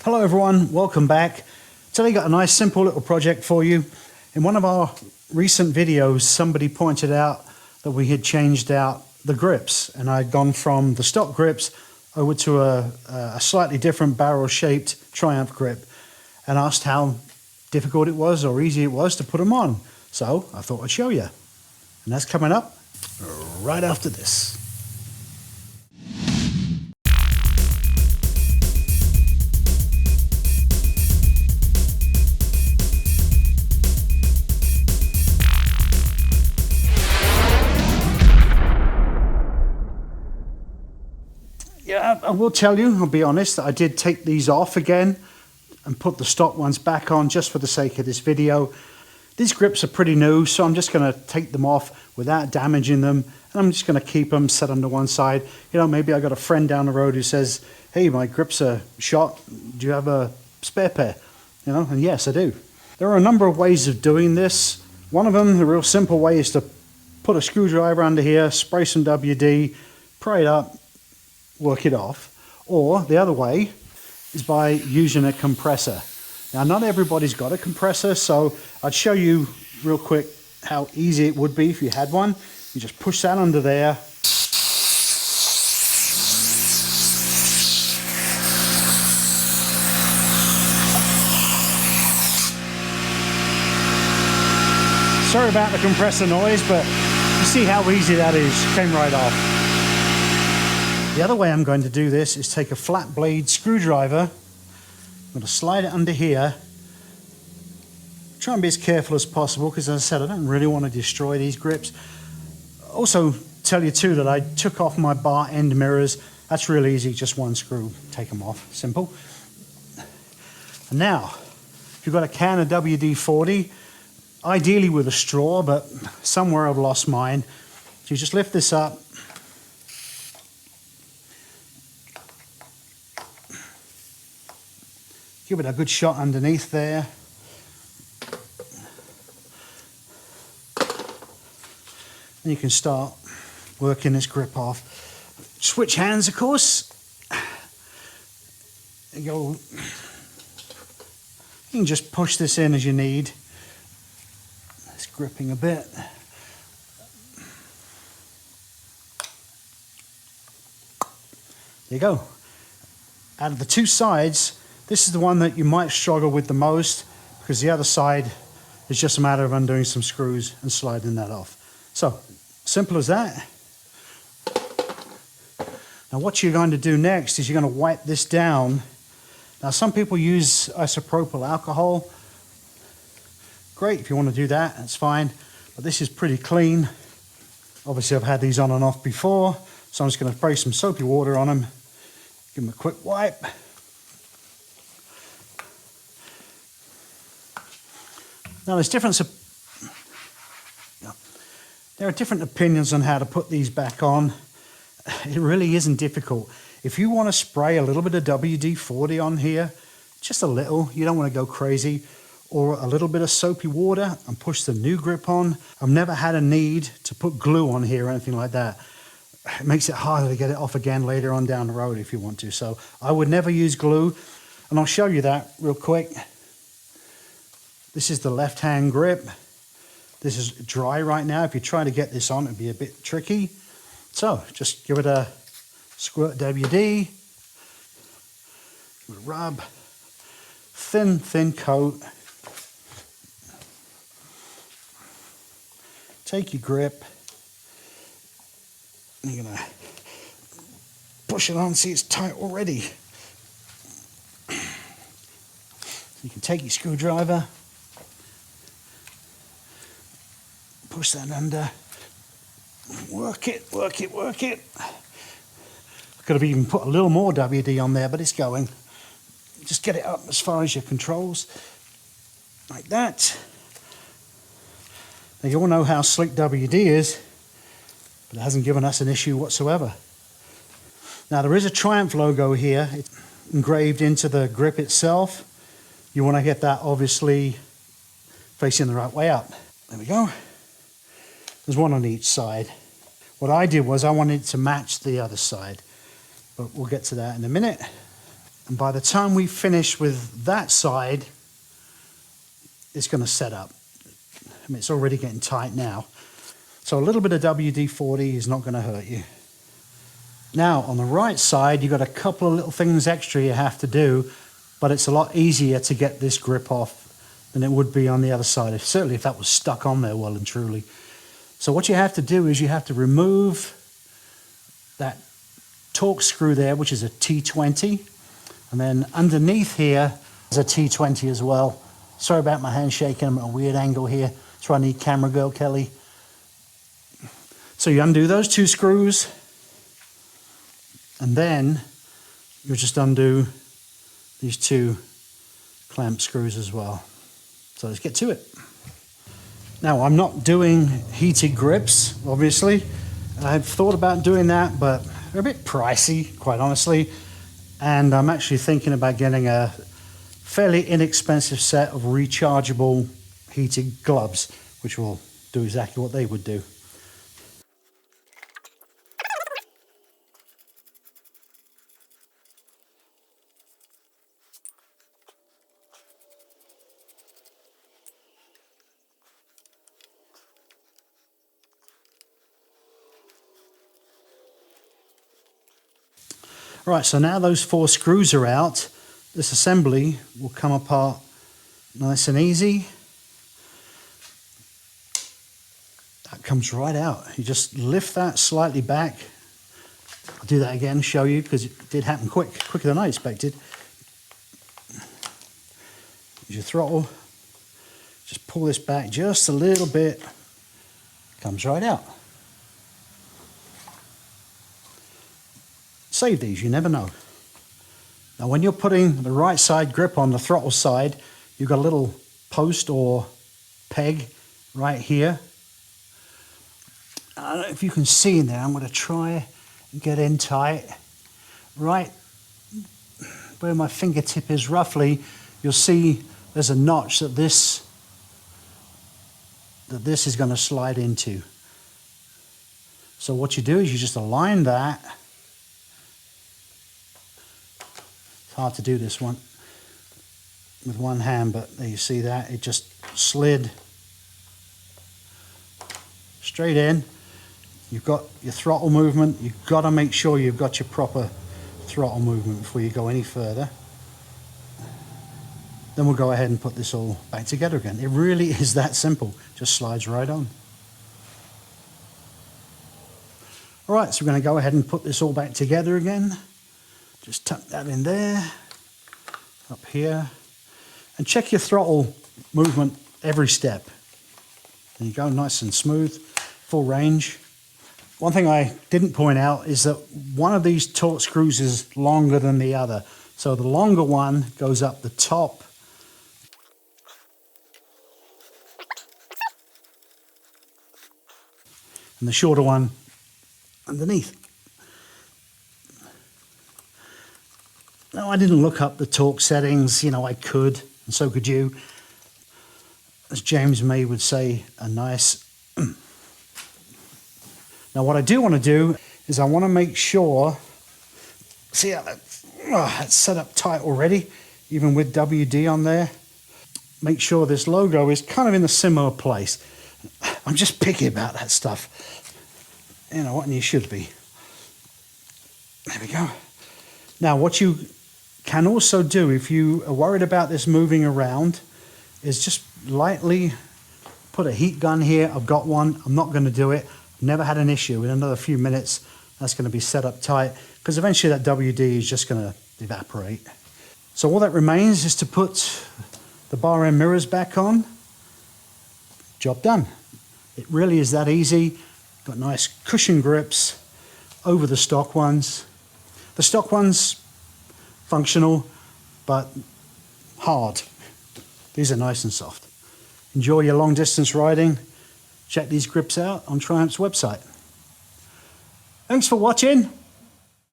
Hello everyone, welcome back. Today I got a nice simple little project for you. In one of our recent videos somebody pointed out that we had changed out the grips and I'd gone from the stock grips over to a slightly different barrel shaped Triumph grip and asked how difficult it was or easy it was to put them on. So I thought I'd show you. And that's coming up right after this. Yeah, I will tell you, I'll be honest, that I did take these off again and put the stock ones back on just for the sake of this video. These grips are pretty new, so I'm just going to take them off without damaging them, and I'm just going to keep them set on to one side. You know, maybe I got a friend down the road who says, hey, my grips are shot, do you have a spare pair? You know, and yes, I do. There are a number of ways of doing this. One of them, the real simple way, is to put a screwdriver under here, spray some WD, pry it up, work it off. Or the other way is by using a compressor. Now, not everybody's got a compressor, so I'd show you real quick how easy it would be if you had one. You just push that under there. Sorry about the compressor noise, but you see how easy that is. Came right off. The other way I'm going to do this is take a flat blade screwdriver. I'm going to slide it under here. Try and be as careful as possible because, as I said, I don't really want to destroy these grips. Also tell you too that I took off my bar end mirrors. That's real easy, just one screw, take them off, simple. And now, if you've got a can of WD-40, ideally with a straw, but somewhere I've lost mine. So you just lift this up. Give it a good shot underneath there. And you can start working this grip off. Switch hands, of course. You can just push this in as you need. It's gripping a bit. There you go. Out of the two sides, this is the one that you might struggle with the most because the other side is just a matter of undoing some screws and sliding that off. So, simple as that. Now what you're going to do next is you're going to wipe this down. Now some people use isopropyl alcohol. Great, if you want to do that, that's fine. But this is pretty clean. Obviously I've had these on and off before, so I'm just going to spray some soapy water on them. Give them a quick wipe. Now there are different opinions on how to put these back on. It really isn't difficult. If you want to spray a little bit of WD-40 on here, just a little, you don't want to go crazy, or a little bit of soapy water and push the new grip on. I've never had a need to put glue on here or anything like that. It makes it harder to get it off again later on down the road if you want to. So I would never use glue, and I'll show you that real quick. This is the left-hand grip. This is dry right now. If you try to get this on, it'd be a bit tricky. So just give it a squirt WD, give it a rub, thin coat. Take your grip, and you're gonna push it on, see it's tight already. You can take your screwdriver, push that under, work it. I could have even put a little more WD on there, but it's going. Just get it up as far as your controls, like that. Now you all know how slick WD is, but it hasn't given us an issue whatsoever. Now there is a Triumph logo here, it's engraved into the grip itself. You want to get that obviously facing the right way up. There we go. There's one on each side. What I did was I wanted to match the other side, but we'll get to that in a minute. And by the time we finish with that side, it's going to set up. I mean, it's already getting tight now. So a little bit of WD-40 is not going to hurt you. Now, on the right side, you've got a couple of little things extra you have to do, but it's a lot easier to get this grip off than it would be on the other side, certainly if that was stuck on there well and truly. So what you have to do is you have to remove that torque screw there, which is a T20, and then underneath here is a T20 as well. Sorry about my hand shaking, I'm at a weird angle here. That's why I need camera girl Kelly. So you undo those two screws, and then you'll just undo these two clamp screws as well. So let's get to it. Now, I'm not doing heated grips, obviously. I've thought about doing that, but they're a bit pricey, quite honestly. And I'm actually thinking about getting a fairly inexpensive set of rechargeable heated gloves, which will do exactly what they would do. Right, so now those 4 screws are out, this assembly will come apart nice and easy. That comes right out. You just lift that slightly back. I'll do that again, show you, because it did happen quicker than I expected. Use your throttle. Just pull this back just a little bit. Comes right out. Save these, you never know. Now when you're putting the right side grip on the throttle side, you've got a little post or peg right here. I don't know if you can see in there, I'm going to try and get in tight. Right where my fingertip is roughly, you'll see there's a notch that this is going to slide into. So what you do is you just align that. It's hard to do this one with one hand, but there you see that. It just slid straight in. You've got your throttle movement. You've got to make sure you've got your proper throttle movement before you go any further. Then we'll go ahead and put this all back together again. It really is that simple. Just slides right on. All right, so we're going to go ahead and put this all back together again. Just tuck that in there, up here, and check your throttle movement every step. There you go, nice and smooth, full range. One thing I didn't point out is that one of these torque screws is longer than the other. So the longer one goes up the top, and the shorter one underneath. Now, I didn't look up the torque settings, I could, and so could you. As James May would say, a nice. Now, what I do want to do is I want to make sure, see how that's set up tight already, even with WD on there. Make sure this logo is kind of in a similar place. I'm just picky about that stuff. You know what, and you should be. There we go. Now, what you can also do, if you are worried about this moving around, is just lightly put a heat gun here. I've got one. I'm not going to do it. I've never had an issue. In another few minutes, that's going to be set up tight, because eventually that WD is just going to evaporate. So all that remains is to put the bar end mirrors back on. Job done. It really is that easy. Got nice cushion grips over the stock ones. The stock ones, functional, but hard. These are nice and soft. Enjoy your long distance riding. Check these grips out on Triumph's website. Thanks for watching.